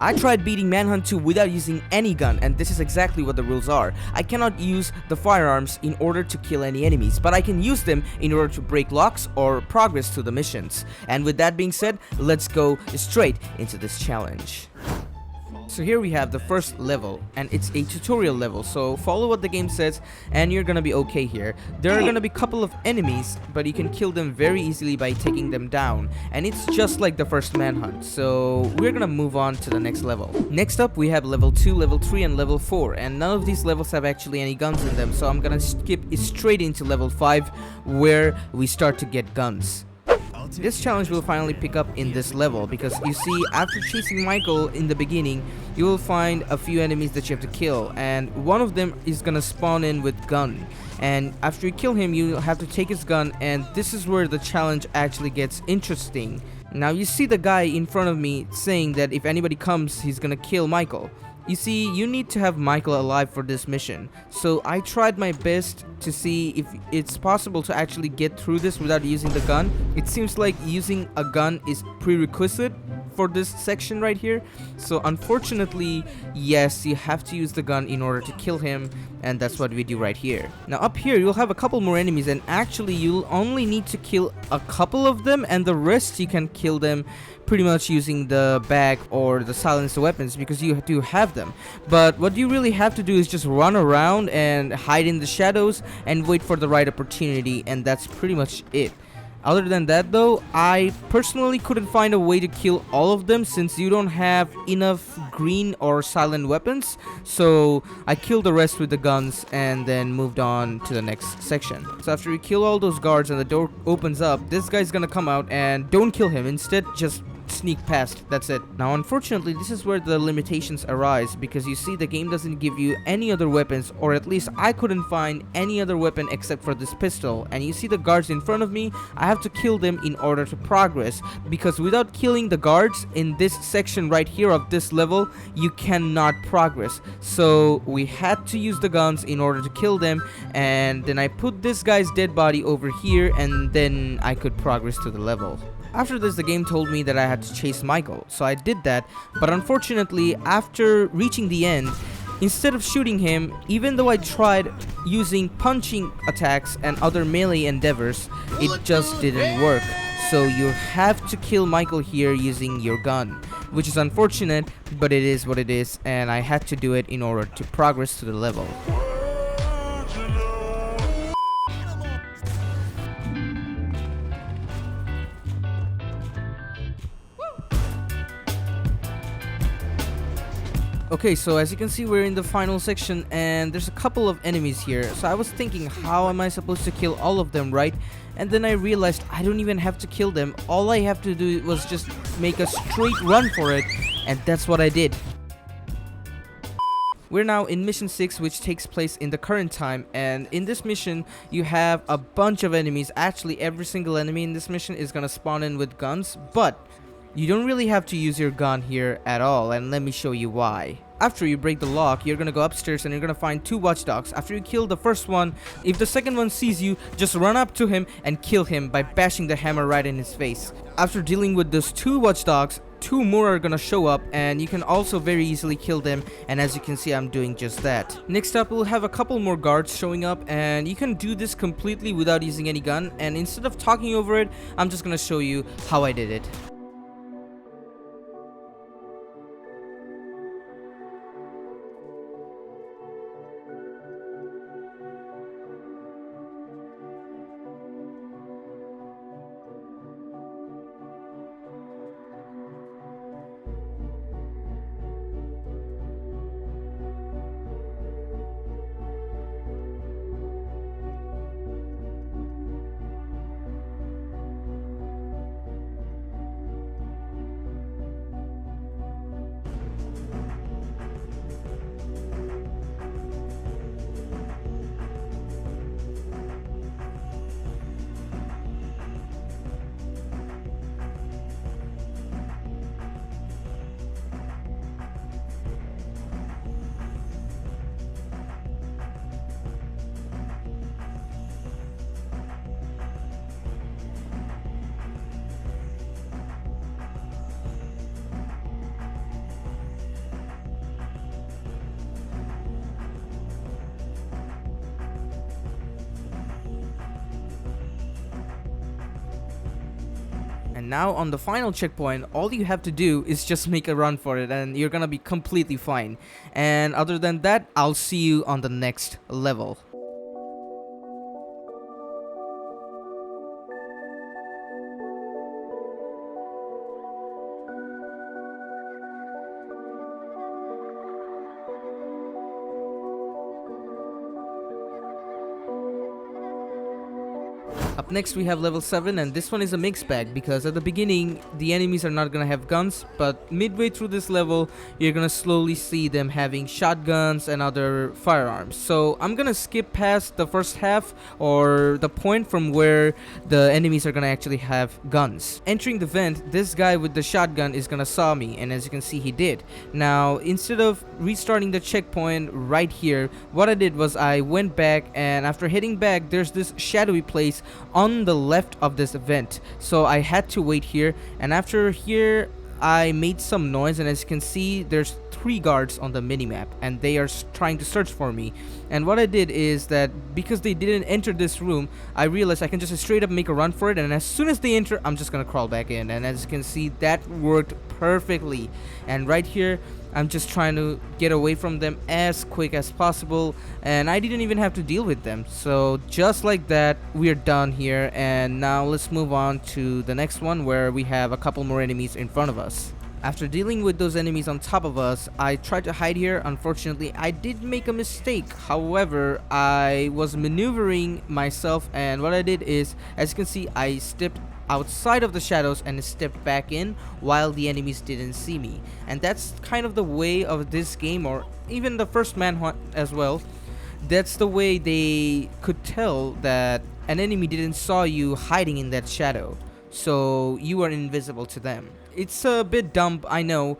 I tried beating Manhunt 2 without using any gun, and this is exactly what the rules are. I cannot use the firearms in order to kill any enemies, but I can use them in order to break locks or progress to the missions. And with that being said, let's go straight into this challenge. So here we have the first level, and it's a tutorial level, so follow what the game says and you're gonna be okay here. There are gonna be a couple of enemies, but you can kill them very easily by taking them down, and it's just like the first Manhunt, so we're gonna move on to the next level. Next up we have level 2, level 3, and level 4, and none of these levels have actually any guns in them, so I'm gonna skip straight into level 5 where we start to get guns. This challenge will finally pick up in this level because you see, after chasing Michael in the beginning, you will find a few enemies that you have to kill, and one of them is gonna spawn in with gun, and after you kill him you have to take his gun, and this is where the challenge actually gets interesting. Now you see the guy in front of me saying that if anybody comes he's gonna kill Michael. You see, you need to have Michael alive for this mission, so I tried my best to see if it's possible to actually get through this without using the gun. It seems like using a gun is prerequisite for this section right here, so unfortunately, yes, you have to use the gun in order to kill him, and that's what we do right here. Now up here you'll have a couple more enemies, and actually you'll only need to kill a couple of them, and the rest you can kill them pretty much using the bag or the silenced weapons because you do have them. But what you really have to do is just run around and hide in the shadows and wait for the right opportunity, and that's pretty much it. Other than that though, I personally couldn't find a way to kill all of them since you don't have enough green or silent weapons, so I killed the rest with the guns and then moved on to the next section. So after you kill all those guards and the door opens up, this guy's gonna come out, and don't kill him, instead just sneak past, that's it. Now unfortunately this is where the limitations arise because you see the game doesn't give you any other weapons, or at least I couldn't find any other weapon except for this pistol, and you see the guards in front of me, I have to kill them in order to progress, because without killing the guards in this section right here of this level you cannot progress. So we had to use the guns in order to kill them, and then I put this guy's dead body over here, and then I could progress to the level. After this, the game told me that I had to chase Michael, so I did that, but unfortunately, after reaching the end, instead of shooting him, even though I tried using punching attacks and other melee endeavors, it just didn't work. So you have to kill Michael here using your gun, which is unfortunate, but it is what it is, and I had to do it in order to progress to the level. Okay, so as you can see, we're in the final section and there's a couple of enemies here. So I was thinking, how am I supposed to kill all of them, right? And then I realized I don't even have to kill them. All I have to do was just make a straight run for it, and that's what I did. We're now in mission 6, which takes place in the current time, and in this mission you have a bunch of enemies. Actually, every single enemy in this mission is gonna spawn in with guns, but you don't really have to use your gun here at all, and let me show you why. After you break the lock, you're gonna go upstairs and you're gonna find 2 watchdogs. After you kill the first one, if the second one sees you, just run up to him and kill him by bashing the hammer right in his face. After dealing with those 2 watchdogs, 2 more are gonna show up, and you can also very easily kill them, and as you can see, I'm doing just that. Next up, we'll have a couple more guards showing up, and you can do this completely without using any gun, and instead of talking over it, I'm just gonna show you how I did it. Now on the final checkpoint, all you have to do is just make a run for it and you're gonna be completely fine. And other than that, I'll see you on the next level. Up next we have level 7, and this one is a mixed bag because at the beginning the enemies are not gonna have guns, but midway through this level you're gonna slowly see them having shotguns and other firearms. So I'm gonna skip past the first half, or the point from where the enemies are gonna actually have guns. Entering the vent, this guy with the shotgun is gonna saw me, and as you can see he did. Now instead of restarting the checkpoint right here, what I did was I went back, and after heading back there's this shadowy place on the left of this vent, so I had to wait here, and after here I made some noise, and as you can see there's 3 guards on the minimap and they are trying to search for me. And what I did is that because they didn't enter this room, I realized I can just straight up make a run for it, and as soon as they enter I'm just gonna crawl back in, and as you can see that worked perfectly. And right here I'm just trying to get away from them as quick as possible, and I didn't even have to deal with them. So just like that, we're done here, and now let's move on to the next one where we have a couple more enemies in front of us. After dealing with those enemies on top of us, I tried to hide here. Unfortunately, I did make a mistake. However, I was maneuvering myself, and what I did is, as you can see, I stepped outside of the shadows and stepped back in while the enemies didn't see me. And that's kind of the way of this game, or even the first Manhunt as well. That's the way they could tell that an enemy didn't saw you hiding in that shadow, so you are invisible to them. It's a bit dumb, I know,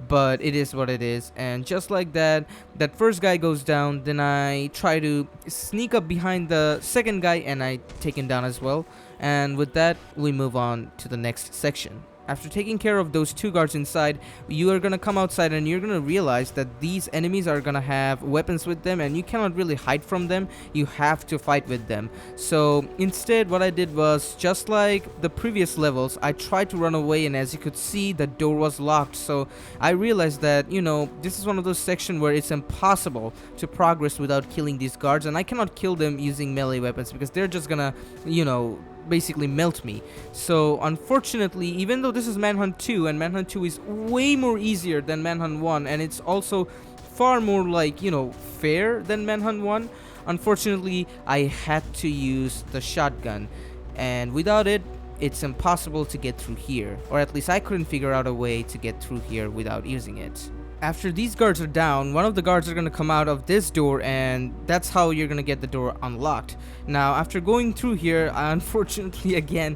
but it is what it is. And just like that, that first guy goes down, then I try to sneak up behind the second guy and I take him down as well. And with that, we move on to the next section. After taking care of those 2 guards inside, you are gonna come outside and you're gonna realize that these enemies are gonna have weapons with them and you cannot really hide from them. You have to fight with them. So instead, what I did was, just like the previous levels, I tried to run away, and as you could see, the door was locked. So I realized that, you know, this is one of those sections where it's impossible to progress without killing these guards, and I cannot kill them using melee weapons because they're just gonna, you know, basically melt me. So unfortunately, even though this is Manhunt 2, and Manhunt 2 is way more easier than Manhunt 1, and it's also far more, like, you know, fair than Manhunt 1, unfortunately I had to use the shotgun, and without it, it's impossible to get through here, or at least I couldn't figure out a way to get through here without using it. After these guards are down, one of the guards are going to come out of this door, and that's how you're going to get the door unlocked. Now, after going through here, I unfortunately again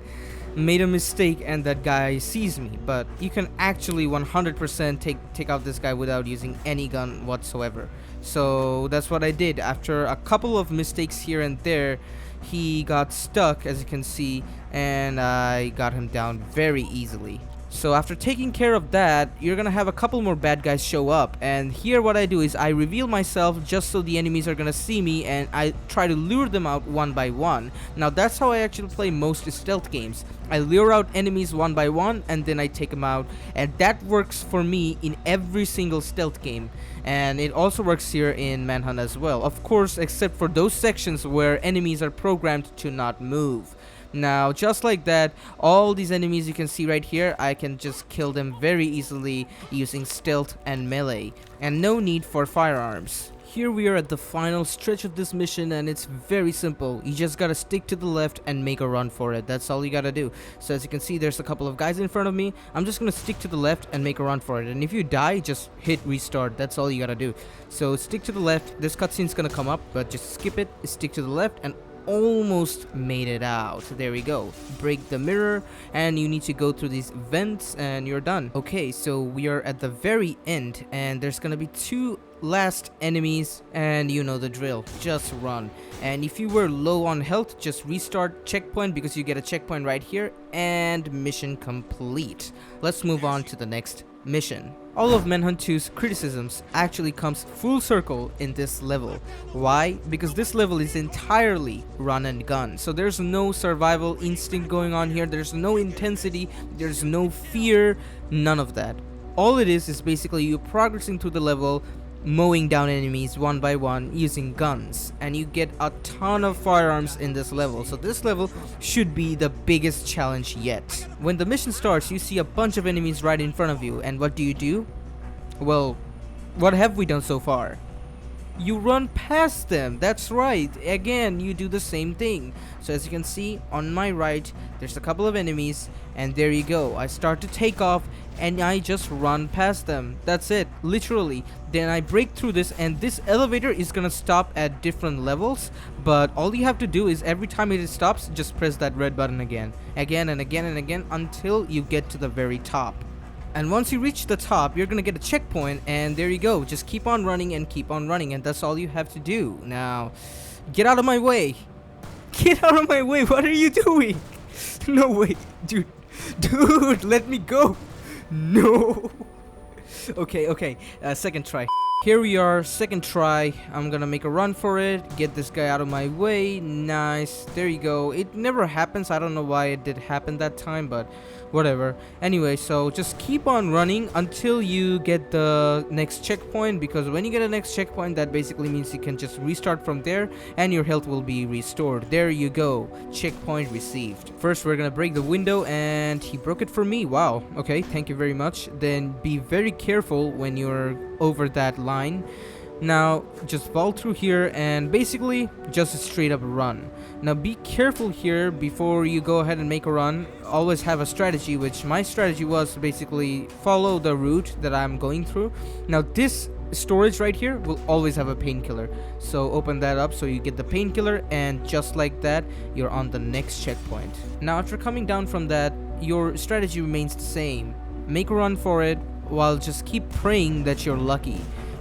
made a mistake and that guy sees me, but you can actually 100% take out this guy without using any gun whatsoever. So that's what I did. After a couple of mistakes here and there, he got stuck, as you can see, and I got him down very easily. So after taking care of that, you're gonna have a couple more bad guys show up, and here what I do is I reveal myself just so the enemies are gonna see me, and I try to lure them out one by one. Now that's how I actually play most stealth games. I lure out enemies one by one and then I take them out, and that works for me in every single stealth game, and it also works here in Manhunt as well, of course, except for those sections where enemies are programmed to not move. Now just like that, all these enemies you can see right here, I can just kill them very easily using stealth and melee, and no need for firearms. Here we are at the final stretch of this mission, and it's very simple. You just gotta stick to the left and make a run for it. That's all you gotta do. So as you can see, there's a couple of guys in front of me. I'm just gonna stick to the left and make a run for it, and if you die, just hit restart. That's all you gotta do. So stick to the left. This cutscene's gonna come up, but just skip it, stick to the left, and almost made it out. There we go. Break the mirror, and you need to go through these vents and you're done. Okay, so we are at the very end, and there's gonna be 2 last enemies, and you know the drill. Just run. And if you were low on health, just restart checkpoint, because you get a checkpoint right here, and mission complete. Let's move on to the next mission. All of Manhunt 2's criticisms actually comes full circle in this level. Why? Because this level is entirely run and gun. So there's no survival instinct going on here, there's no intensity, there's no fear, none of that. All it is basically you progressing through the level, mowing down enemies one by one using guns, and you get a ton of firearms in this level, so this level should be the biggest challenge yet. When the mission starts, you see a bunch of enemies right in front of you, and what do? Well, what have we done so far? You run past them. That's right, again you do the same thing. So as you can see on my right, there's a couple of enemies, and there you go, I start to take off and I just run past them. That's it, literally. Then I break through this, and this elevator is gonna stop at different levels, but all you have to do is every time it stops, just press that red button again and again and again until you get to the very top. And once you reach the top, you're gonna get a checkpoint, and there you go, just keep on running, and that's all you have to do. Now get out of my way. Get out of my way, what are you doing? No, wait, dude, let me go. No. Okay, second try. Here we are, second try. I'm gonna make a run for it, get this guy out of my way. Nice, there you go. It never happens, I don't know why it did happen that time, but whatever. Anyway, so just keep on running until you get the next checkpoint, because when you get a next checkpoint, that basically means you can just restart from there and your health will be restored. There you go, checkpoint received. First we're gonna break the window, and he broke it for me. Wow, okay, thank you very much. Then be very careful when you're over that line. Now just fall through here and basically just straight up run. Now be careful here before you go ahead and make a run. Always have a strategy, which my strategy was basically follow the route that I'm going through. Now this storage right here will always have a painkiller, so open that up so you get the painkiller, and just like that you're on the next checkpoint. Now after coming down from that, your strategy remains the same. Make a run for it while just keep praying that you're lucky.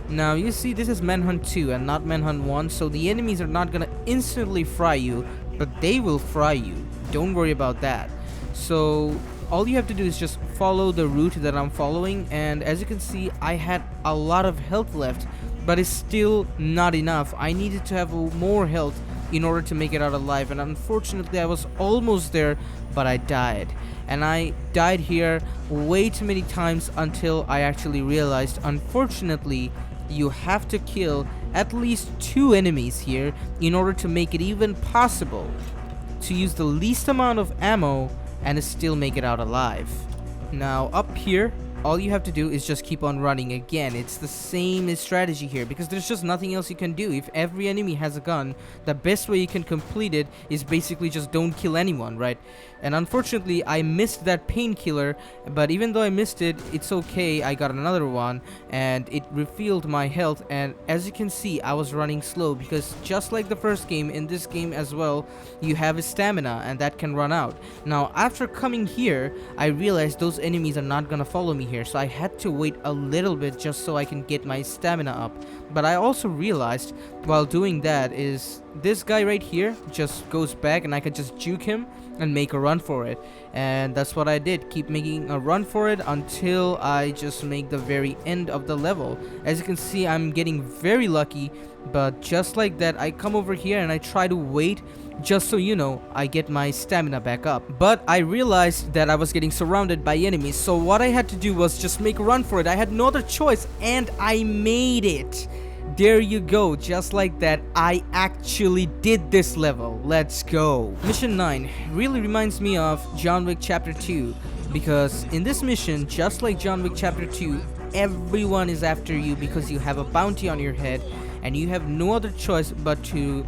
Now you see, this is Manhunt 2 and not Manhunt 1, so the enemies are not gonna instantly fry you, but they will fry you. Don't worry about that. So all you have to do is just follow the route that I'm following, and as you can see, I had a lot of health left, but it's still not enough. I needed to have more health in order to make it out alive, and unfortunately I was almost there, but I died. And I died here way too many times until I actually realized, unfortunately, you have to kill at least 2 enemies here in order to make it even possible to use the least amount of ammo and still make it out alive. Now up here, all you have to do is just keep on running. Again, it's the same strategy here, because there's just nothing else you can do. If every enemy has a gun, the best way you can complete it is basically just don't kill anyone, right? And unfortunately I missed that painkiller, but even though I missed it, it's okay, I got another one and it refilled my health. And as you can see, I was running slow, because just like the first game, in this game as well, you have a stamina and that can run out. Now after coming here, I realized those enemies are not gonna follow me here, so I had to wait a little bit just so I can get my stamina up. But I also realized while doing that is this guy right here just goes back, and I can just juke him and make a run for it. And that's what I did, keep making a run for it until I just make the very end of the level. As you can see, I'm getting very lucky, but just like that I come over here and I try to wait just so you know I get my stamina back up. But I realized that I was getting surrounded by enemies, so what I had to do was just make a run for it. I had no other choice, and I made it. There you go, just like that, I actually did this level. Let's go. Mission 9 really reminds me of John Wick Chapter 2, because in this mission, just like John Wick Chapter 2, everyone is after you because you have a bounty on your head, and you have no other choice but to,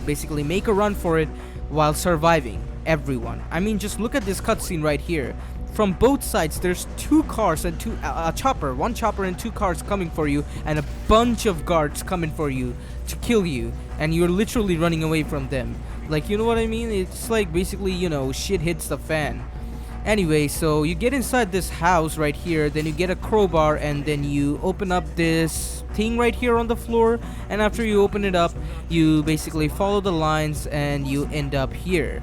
basically make a run for it while surviving everyone. I mean, just look at this cutscene right here. From both sides, there's 2 cars and one chopper and 2 cars coming for you, and a bunch of guards coming for you to kill you, and you're literally running away from them. Like, you know what I mean? It's like basically, shit hits the fan. Anyway, so you get inside this house right here, then you get a crowbar, and then you open up this thing right here on the floor, and after you open it up, you basically follow the lines and you end up here.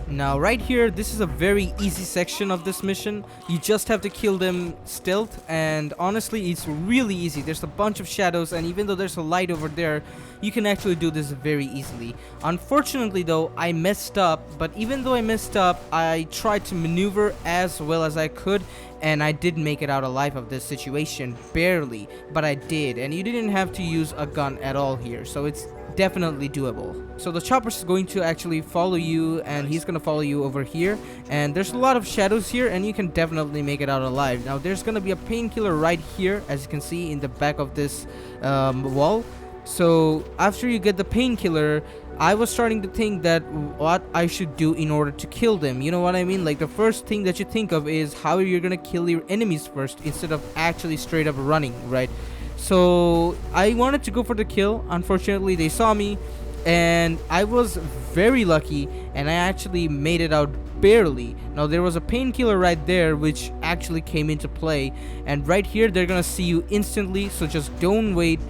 Now right here, this is a very easy section of this mission. You just have to kill them stealth, and honestly it's really easy. There's a bunch of shadows, and even though there's a light over there, you can actually do this very easily. Unfortunately though, I messed up, but even though I messed up, I tried to maneuver as well as I could, and I did make it out alive of this situation, barely, but I did. And you didn't have to use a gun at all here, so it's definitely doable. So the chopper is going to actually follow you, and he's going to follow you over here, and there's a lot of shadows here, and you can definitely make it out alive. Now there's going to be a painkiller right here, as you can see in the back of this wall. So after you get the painkiller, I was starting to think that what I should do in order to kill them. You know what I mean? Like, the first thing that you think of is how you're gonna kill your enemies first, instead of actually straight up running, right? So I wanted to go for the kill. Unfortunately, they saw me, and I was very lucky, and I actually made it out barely. Now there was a painkiller right there which actually came into play, and right here they're gonna see you instantly, so just don't wait.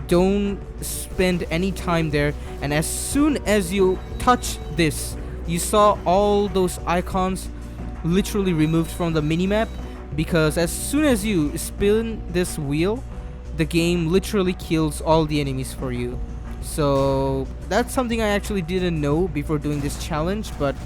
Don't spend any time there, and as soon as you touch this, you saw all those icons literally removed from the minimap, because as soon as you spin this wheel, the game literally kills all the enemies for you. So that's something I actually didn't know before doing this challenge, but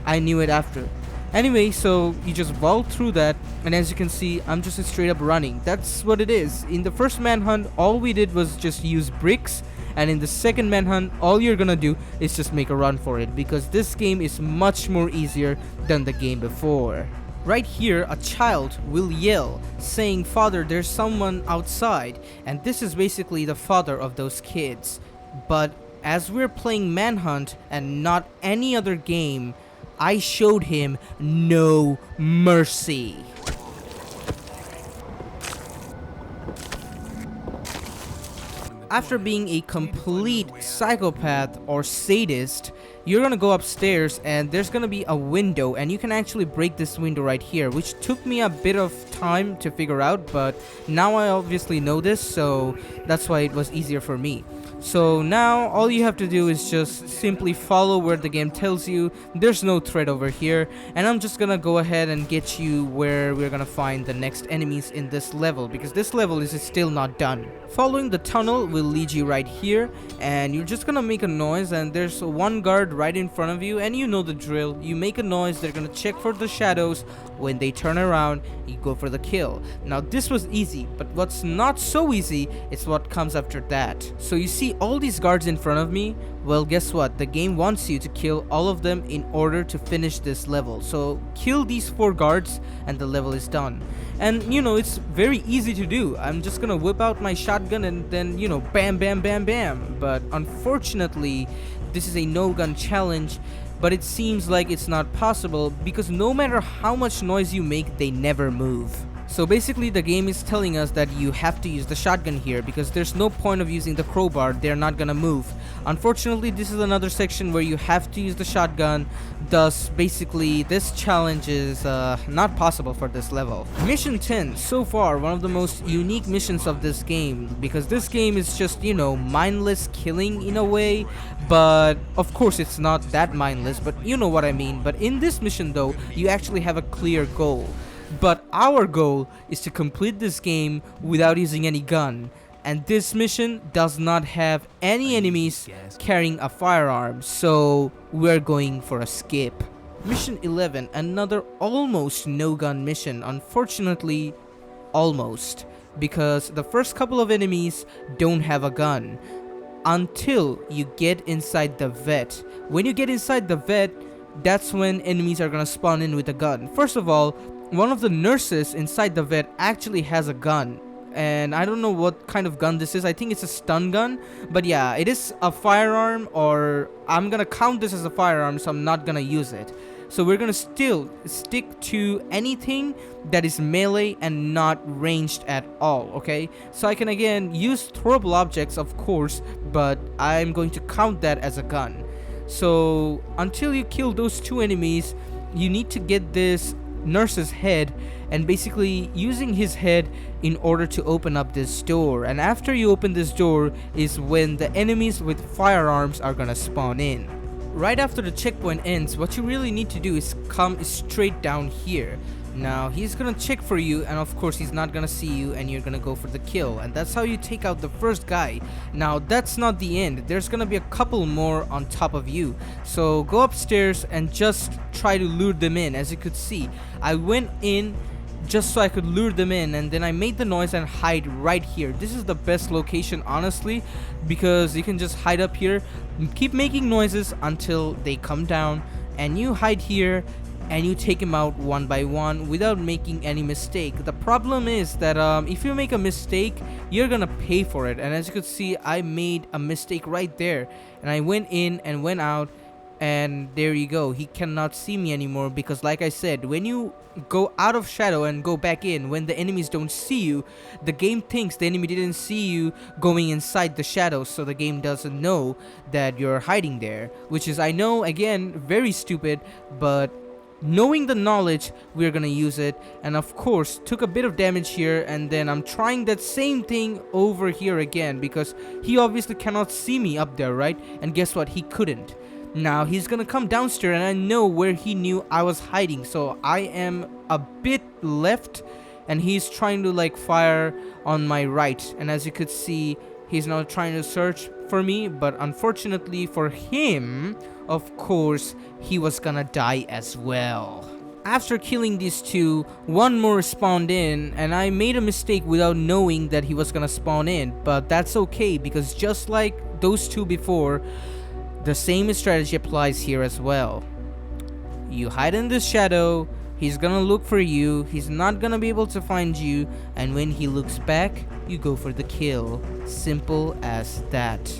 I knew it after. Anyway, so you just vault through that, and as you can see, I'm just straight up running. That's what it is. In the first manhunt, all we did was just use bricks, and in the second manhunt, all you're gonna do is just make a run for it, because this game is much more easier than the game before. Right here, a child will yell, saying, "Father, there's someone outside," and this is basically the father of those kids. But as we're playing Manhunt and not any other game, I showed him no mercy. After being a complete psychopath or sadist, you're gonna go upstairs, and there's gonna be a window, and you can actually break this window right here, which took me a bit of time to figure out, but now I obviously know this, so that's why it was easier for me. So now all you have to do is just simply follow where the game tells you. There's no threat over here, and I'm just gonna go ahead and get you where we're gonna find the next enemies in this level, because this level is still not done. Following the tunnel will lead you right here, and you're just gonna make a noise, and there's one guard right in front of you, and you know the drill. You make a noise, they're gonna check for the shadows. When they turn around, you go for the kill. Now this was easy, but what's not so easy is what comes after that. So you see all these guards in front of me? Well, guess what? The game wants you to kill all of them in order to finish this level. So kill these 4 guards and the level is done. And you know, it's very easy to do. I'm just gonna whip out my shotgun and then, you know, bam bam bam bam. But unfortunately, this is a no gun challenge, but it seems like it's not possible, because no matter how much noise you make, they never move. So basically the game is telling us that you have to use the shotgun here, because there's no point of using the crowbar, they're not gonna move. Unfortunately, this is another section where you have to use the shotgun, thus basically this challenge is not possible for this level. Mission 10, so far one of the most unique missions of this game, because this game is just, you know, mindless killing in a way, but of course it's not that mindless, but you know what I mean. But in this mission though, you actually have a clear goal. But our goal is to complete this game without using any gun, and this mission does not have any enemies carrying a firearm, so we're going for a skip. Mission 11, another almost no gun mission. Unfortunately, almost, because the first couple of enemies don't have a gun until you get inside the vet. When you get inside the vet, that's when enemies are gonna spawn in with a gun. First of all, one of the nurses inside the vet actually has a gun, and I don't know what kind of gun this is. I think it's a stun gun, but yeah, it is a firearm, or I'm gonna count this as a firearm, so I'm not gonna use it. So we're gonna still stick to anything that is melee and not ranged at all, okay? So I can again use throwable objects, of course, but I'm going to count that as a gun. So until you kill those 2 enemies, you need to get this nurse's head, and basically using his head in order to open up this door. And after you open this door is when the enemies with firearms are gonna spawn in. right after the checkpoint ends, what you really need to do is come straight down here. Now he's gonna check for you, and of course he's not gonna see you, and you're gonna go for the kill, and that's how you take out the first guy. Now that's not the end, there's gonna be a couple more on top of you, so go upstairs and just try to lure them in. As you could see, I went in just so I could lure them in, and then I made the noise and hide right here. This is the best location, honestly, because you can just hide up here, keep making noises until they come down, and you hide here and you take him out one by one without making any mistake. The problem is that if you make a mistake, you're gonna pay for it, and as you could see, I made a mistake right there, and I went in and went out, and there you go. He cannot see me anymore, because like I said, when you go out of shadow and go back in, when the enemies don't see you, the game thinks the enemy didn't see you going inside the shadows, so the game doesn't know that you're hiding there, which is, I know, again, very stupid, but knowing the knowledge, we're gonna use it. And of course, took a bit of damage here, and then I'm trying that same thing over here again, because he obviously cannot see me up there, right? And guess what? He couldn't. Now he's gonna come downstairs, and I know where he knew I was hiding, so I am a bit left, and he's trying to like fire on my right, and as you could see, he's now trying to search for me, but unfortunately for him, of course, he was gonna die as well. After killing these two, one more spawned in, and I made a mistake without knowing that he was gonna spawn in, but that's okay, because just like those two before, the same strategy applies here as well. You hide in this shadow, he's gonna look for you, he's not gonna be able to find you, and when he looks back, you go for the kill. Simple as that.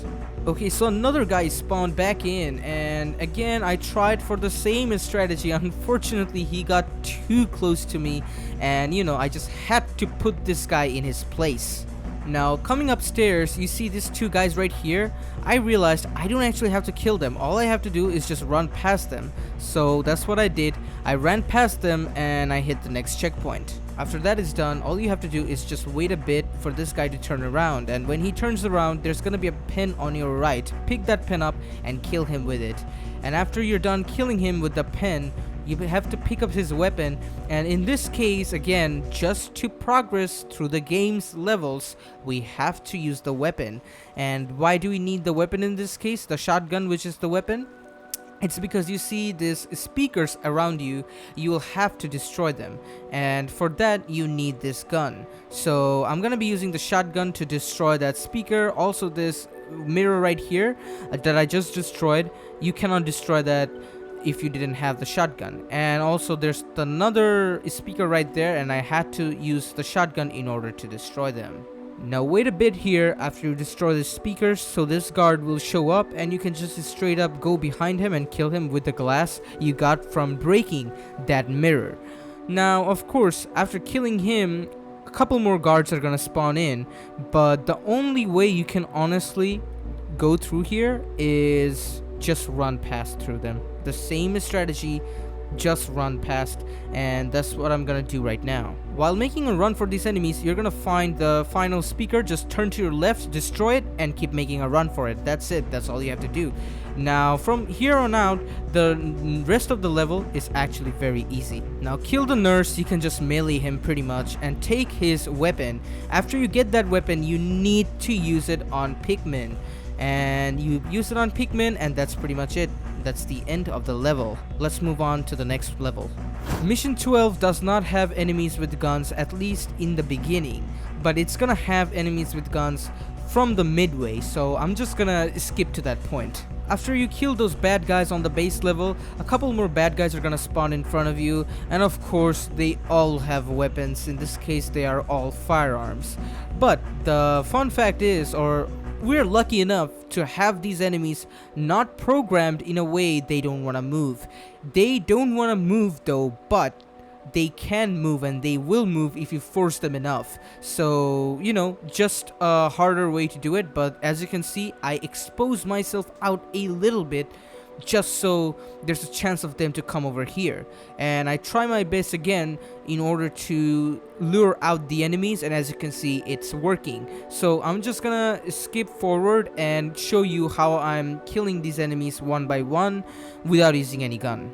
Okay, so another guy spawned back in, and again I tried for the same strategy. Unfortunately, he got too close to me, and you know, I just had to put this guy in his place. Now coming upstairs, you see these two guys right here. I realized I don't actually have to kill them, all I have to do is just run past them. So that's what I did. I ran past them and I hit the next checkpoint. After that is done, all you have to do is just wait a bit for this guy to turn around, and when he turns around, there's gonna be a pen on your right. Pick that pen up and kill him with it. And after you're done killing him with the pen, you have to pick up his weapon, and in this case, again, just to progress through the game's levels, we have to use the weapon. And why do we need the weapon in this case, the shotgun, which is the weapon? It's because you see these speakers around you, you will have to destroy them, and for that you need this gun. So I'm gonna be using the shotgun to destroy that speaker. Also this mirror right here that I just destroyed, you cannot destroy that if you didn't have the shotgun. And also there's another speaker right there, and I had to use the shotgun in order to destroy them. Now wait a bit here after you destroy the speakers, so this guard will show up, and you can just straight up go behind him and kill him with the glass you got from breaking that mirror. Now of course, after killing him, a couple more guards are gonna spawn in, but the only way you can honestly go through here is just run past through them. The same strategy, just run past, and that's what I'm gonna do right now. While making a run for these enemies, you're gonna find the final speaker, just turn to your left, destroy it, and keep making a run for it. That's it, that's all you have to do. Now from here on out, the rest of the level is actually very easy. Now kill the nurse, you can just melee him pretty much and take his weapon. After you get that weapon, you need to use it on Pikmin, and you use it on Pikmin, and that's pretty much it. That's the end of the level. Let's move on to the next level. Mission 12 does not have enemies with guns, at least in the beginning, but it's gonna have enemies with guns from the midway, so I'm just gonna skip to that point. After you kill those bad guys on the base level, a couple more bad guys are gonna spawn in front of you, and of course they all have weapons. In this case, they are all firearms. But the fun fact is, or we're lucky enough to have these enemies not programmed in a way they don't want to move. They don't want to move though, but they can move, and they will move if you force them enough. So, you know, just a harder way to do it, but as you can see, I exposed myself out a little bit, just so there's a chance of them to come over here. And I try my best again in order to lure out the enemies, and as you can see, it's working. So I'm just gonna skip forward and show you how I'm killing these enemies one by one without using any gun.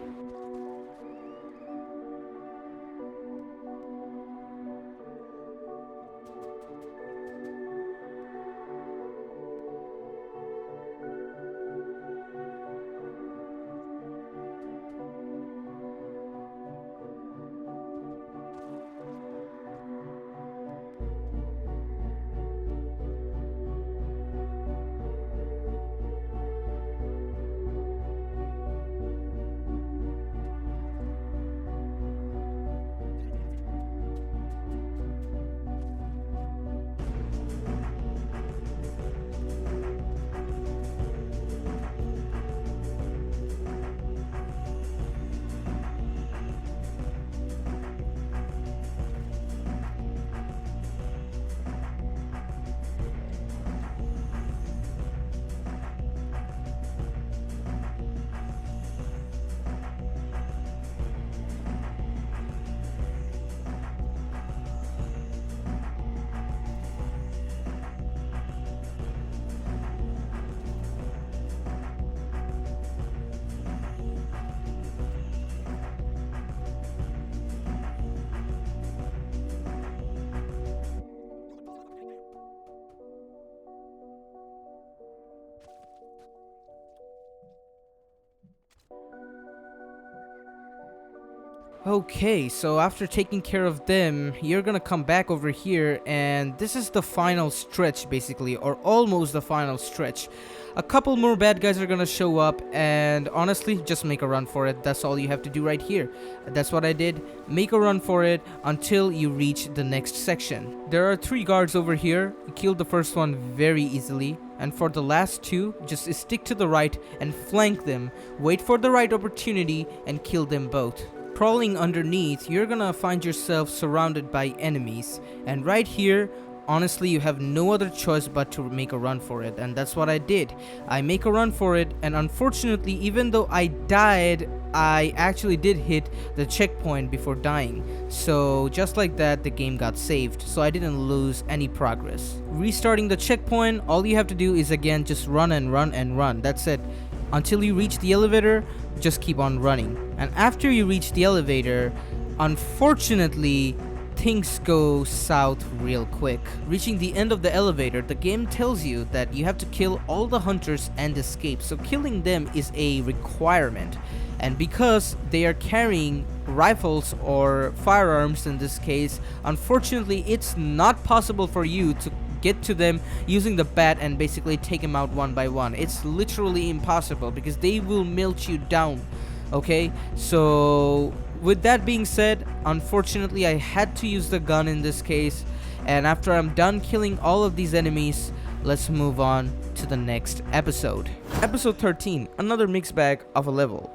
Okay, so after taking care of them, you're gonna come back over here, and this is the final stretch basically, or almost the final stretch. A couple more bad guys are gonna show up, and honestly, just make a run for it. That's all you have to do right here. That's what I did. Make a run for it until you reach the next section. There are 3 guards over here. You killed the first one very easily. And for the last 2, just stick to the right and flank them. Wait for the right opportunity and kill them both. Crawling underneath, you're gonna find yourself surrounded by enemies, and right here, honestly, you have no other choice but to make a run for it, and that's what I did. I make a run for it, and unfortunately, even though I died, I actually did hit the checkpoint before dying. So just like that, the game got saved, so I didn't lose any progress. Restarting the checkpoint, all you have to do is again just run and run and run. That's it. Until you reach the elevator, just keep on running. And after you reach the elevator, unfortunately, things go south real quick. Reaching the end of the elevator, the game tells you that you have to kill all the hunters and escape. So killing them is a requirement. And because they are carrying rifles or firearms in this case, unfortunately, it's not possible for you to get to them using the bat and basically take them out one by one. It's literally impossible because they will melt you down. Okay, so with that being said, unfortunately I had to use the gun in this case, and after I'm done killing all of these enemies, let's move on to the next episode. Episode 13, another mixed bag of a level.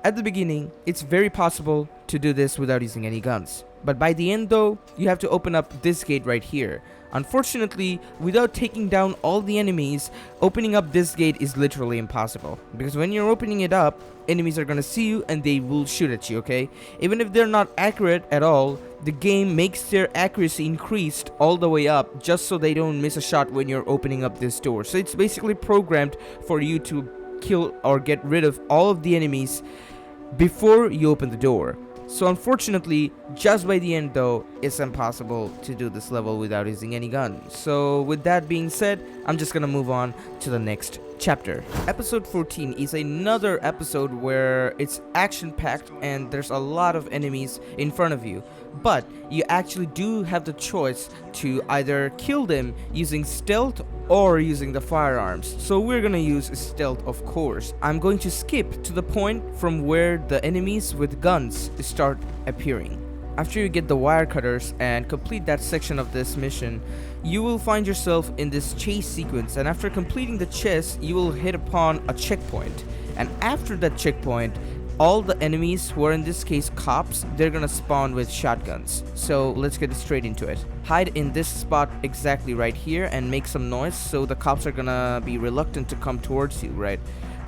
At the beginning, it's very possible to do this without using any guns. But by the end though, you have to open up this gate right here. Unfortunately, without taking down all the enemies, opening up this gate is literally impossible. Because when you're opening it up, enemies are gonna see you and they will shoot at you, okay? Even if they're not accurate at all, the game makes their accuracy increased all the way up just so they don't miss a shot when you're opening up this door. So it's basically programmed for you to kill or get rid of all of the enemies before you open the door. So unfortunately, just by the end though, it's impossible to do this level without using any gun. So with that being said, I'm just gonna move on to the next chapter. Episode 14 is another episode where it's action-packed and there's a lot of enemies in front of you. But you actually do have the choice to either kill them using stealth or using the firearms. So we're gonna use stealth, of course. I'm going to skip to the point from where the enemies with guns start appearing. After you get the wire cutters and complete that section of this mission, you will find yourself in this chase sequence, and after completing the chase, you will hit upon a checkpoint. And after that checkpoint, all the enemies, who are in this case cops, they're gonna spawn with shotguns. So let's get straight into it. Hide in this spot exactly right here and make some noise so the cops are gonna be reluctant to come towards you, right?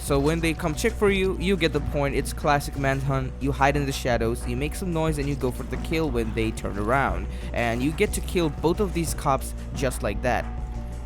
So when they come check for you, you get the point. It's classic manhunt. You hide in the shadows, you make some noise, and you go for the kill when they turn around. And you get to kill both of these cops just like that.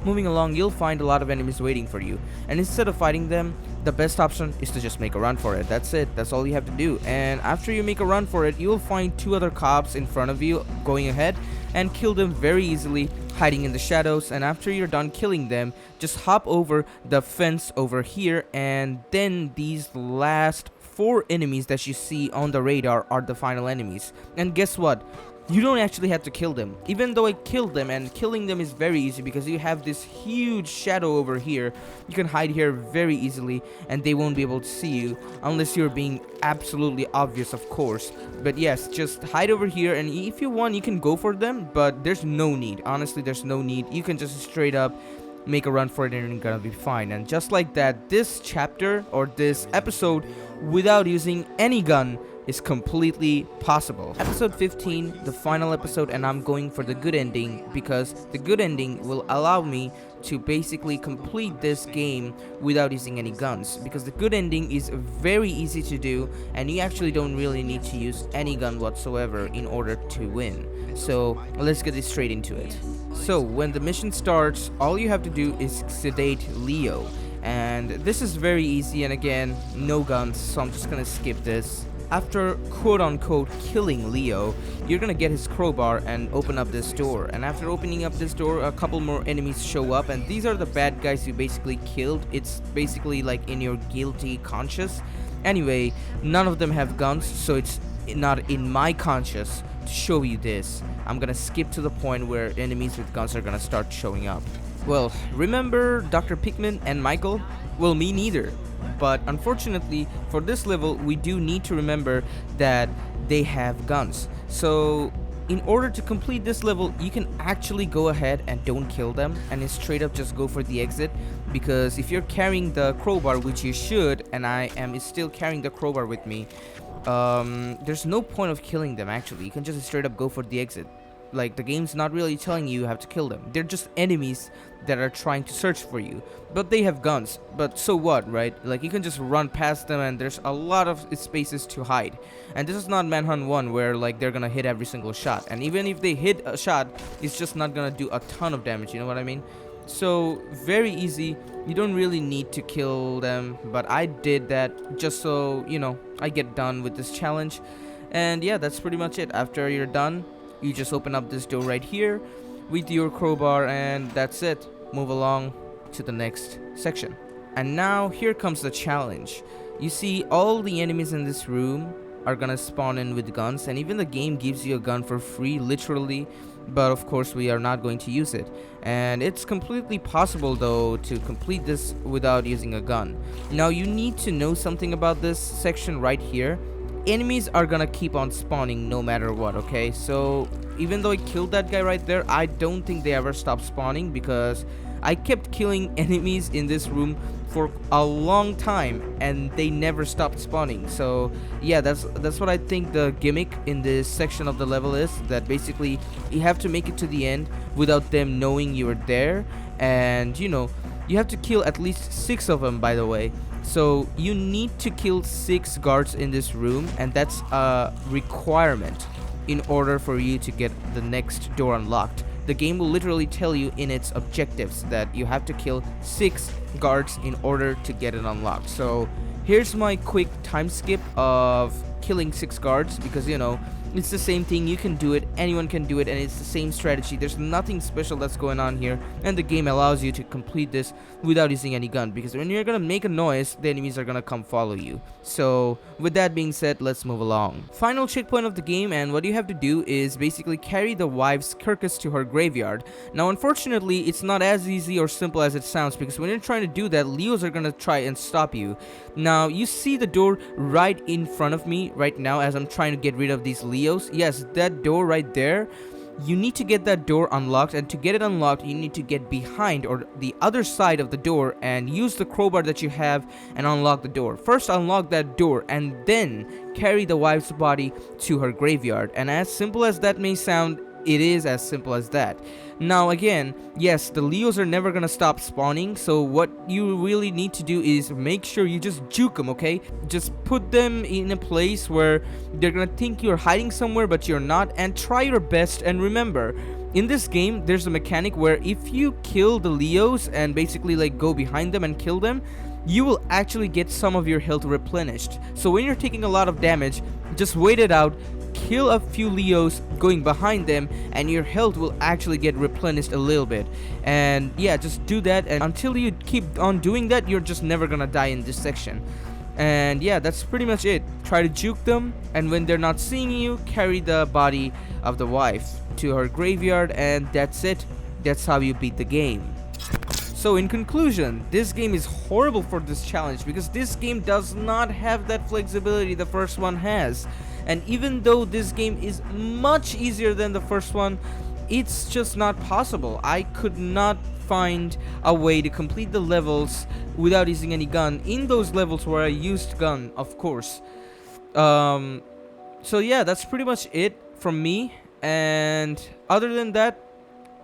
Moving along, you'll find a lot of enemies waiting for you, and instead of fighting them, the best option is to just make a run for it. That's it, that's all you have to do. And after you make a run for it, you'll find 2 other cops in front of you going ahead and kill them very easily, hiding in the shadows. And after you're done killing them, just hop over the fence over here, and then these last 4 enemies that you see on the radar are the final enemies. And guess what? You don't actually have to kill them, even though I killed them, and killing them is very easy because you have this huge shadow over here. You can hide here very easily and they won't be able to see you unless you're being absolutely obvious, of course. But yes, just hide over here, and if you want you can go for them, but there's no need. Honestly, there's no need. You can just straight up make a run for it and you're gonna be fine. And just like that, this chapter or this episode without using any gun is completely possible. Episode 15, the final episode, and I'm going for the good ending because the good ending will allow me to basically complete this game without using any guns, because the good ending is very easy to do and you actually don't really need to use any gun whatsoever in order to win. So let's get this straight into it. So when the mission starts, all you have to do is sedate Leo, and this is very easy, and again, no guns, so I'm just gonna skip this. After quote-unquote killing Leo, you're gonna get his crowbar and open up this door. And after opening up this door, a couple more enemies show up, and these are the bad guys you basically killed. It's basically like in your guilty conscience. Anyway, none of them have guns, so it's not in my conscience to show you this. I'm gonna skip to the point where enemies with guns are gonna start showing up. Well, remember Dr. Pickman and Michael? Well, me neither. But unfortunately, for this level, we do need to remember that they have guns. So in order to complete this level, you can actually go ahead and don't kill them and straight up just go for the exit, because if you're carrying the crowbar, which you should, and I am still carrying the crowbar with me, there's no point of killing them actually. You can just straight up go for the exit. Like, the game's not really telling you have to kill them. They're just enemies that are trying to search for you, but they have guns. But so what, right? Like, you can just run past them and there's a lot of spaces to hide. And this is not Manhunt 1 where like they're gonna hit every single shot, and even if they hit a shot, it's just not gonna do a ton of damage, you know what I mean? So very easy. You don't really need to kill them, but I did that just so, you know, I get done with this challenge. And yeah, that's pretty much it. After you're done, you just open up this door right here with your crowbar, and that's it. Move along to the next section. And now here comes the challenge. You see, all the enemies in this room are gonna spawn in with guns, and even the game gives you a gun for free, literally, but of course we are not going to use it. And it's completely possible though to complete this without using a gun. Now you need to know something about this section right here. Enemies are gonna keep on spawning no matter what, okay? So even though I killed that guy right there, I don't think they ever stopped spawning, because I kept killing enemies in this room for a long time and they never stopped spawning. So yeah, that's what I think the gimmick in this section of the level is, that basically you have to make it to the end without them knowing you're there. And you know, you have to kill at least 6 of them, by the way. So you need to kill 6 guards in this room, and that's a requirement in order for you to get the next door unlocked. The game will literally tell you in its objectives that you have to kill 6 guards in order to get it unlocked. So here's my quick time skip of killing 6 guards, because you know, it's the same thing. You can do it, anyone can do it, and it's the same strategy. There's nothing special that's going on here, and the game allows you to complete this without using any gun, because when you're gonna make a noise, the enemies are gonna come follow you. So with that being said, let's move along. Final checkpoint of the game, and what you have to do is basically carry the wife's carcass to her graveyard. Now unfortunately, it's not as easy or simple as it sounds, because when you're trying to do that, Leos are gonna try and stop you. Now you see the door right in front of me right now as I'm trying to get rid of these Leos. Yes, that door right there. You need to get that door unlocked, and to get it unlocked, you need to get behind or the other side of the door and use the crowbar that you have and unlock the door. First unlock that door and then carry the wife's body to her graveyard. And as simple as that may sound, It is as simple as that. Now again, yes, the Leos are never gonna stop spawning, so what you really need to do is make sure you just juke them, okay? Just put them in a place where they're gonna think you're hiding somewhere but you're not, and try your best. And remember, in this game there's a mechanic where if you kill the Leos and basically like go behind them and kill them, you will actually get some of your health replenished. So when you're taking a lot of damage, just wait it out, kill a few Leos going behind them, and your health will actually get replenished a little bit. And yeah, just do that, and until you keep on doing that, you're just never gonna die in this section. And yeah, that's pretty much it. Try to juke them, and when they're not seeing you, carry the body of the wife to her graveyard, and that's it. That's how you beat the game. So in conclusion, this game is horrible for this challenge because this game does not have that flexibility the first one has. And even though this game is much easier than the first one, it's just not possible. I could not find a way to complete the levels without using any gun in those levels where I used gun, of course. So yeah, that's pretty much it from me. And other than that,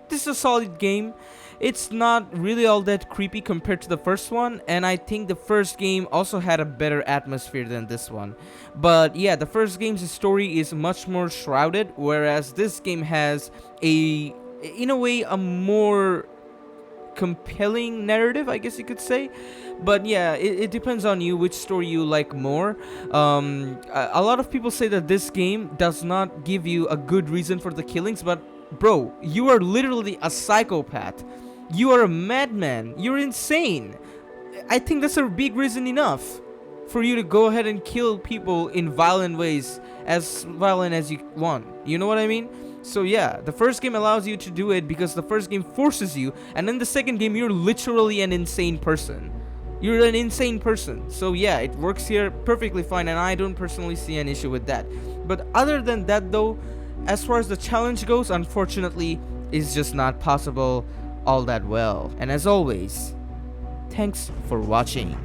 this is a solid game. It's not really all that creepy compared to the first one, and I think the first game also had a better atmosphere than this one. But yeah, the first game's story is much more shrouded, whereas this game has in a way, a more compelling narrative, I guess you could say. But yeah, it depends on you which story you like more. A lot of people say that this game does not give you a good reason for the killings, but bro, you are literally a psychopath. You are a madman. You're insane. I think that's a big reason enough for you to go ahead and kill people in violent ways, as violent as you want. You know what I mean? So yeah, the first game allows you to do it because the first game forces you, and in the second game you're literally an insane person. You're an insane person. So yeah, it works here perfectly fine, and I don't personally see an issue with that. But other than that though, as far as the challenge goes, unfortunately, it's just not possible all that well. And as always, thanks for watching.